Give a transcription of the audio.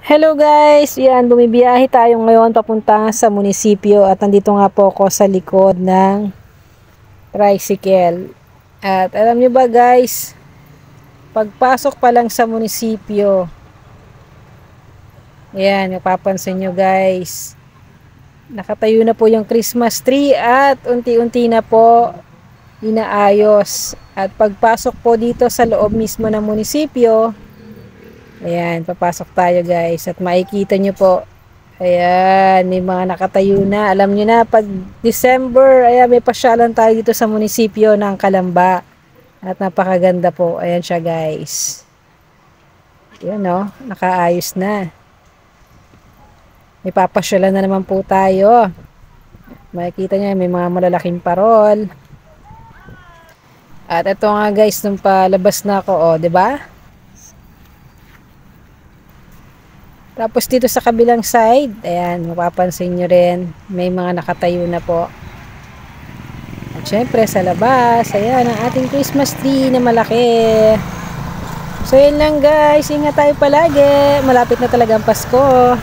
Hello guys! Yan, bumibiyahe tayo ngayon papunta sa munisipyo at nandito nga po ako sa likod ng tricycle. At alam nyo ba guys, pagpasok pa lang sa munisipyo, yan, napapansin nyo guys, nakatayo na po yung Christmas tree at unti-unti na po inaayos. At pagpasok po dito sa loob mismo ng munisipyo, ayan, papasok tayo guys at makikita nyo po, ayan, may mga nakatayo na. Alam nyo na, pag December, ayan, may pasyalan tayo dito sa munisipyo ng Calamba at napakaganda po. Ayan siya guys, ayan o, nakaayos na. May papasyalan na naman po tayo. Makikita nyo, may mga malalaking parol. At ito nga guys, nung palabas na ako, o, diba? Tapos dito sa kabilang side, ayan, mapapansin nyo rin, may mga nakatayo na po. At syempre sa labas, ayan, ang ating Christmas tree na malaki. So yun lang guys, ingat tayo palagi, malapit na talaga ang Pasko.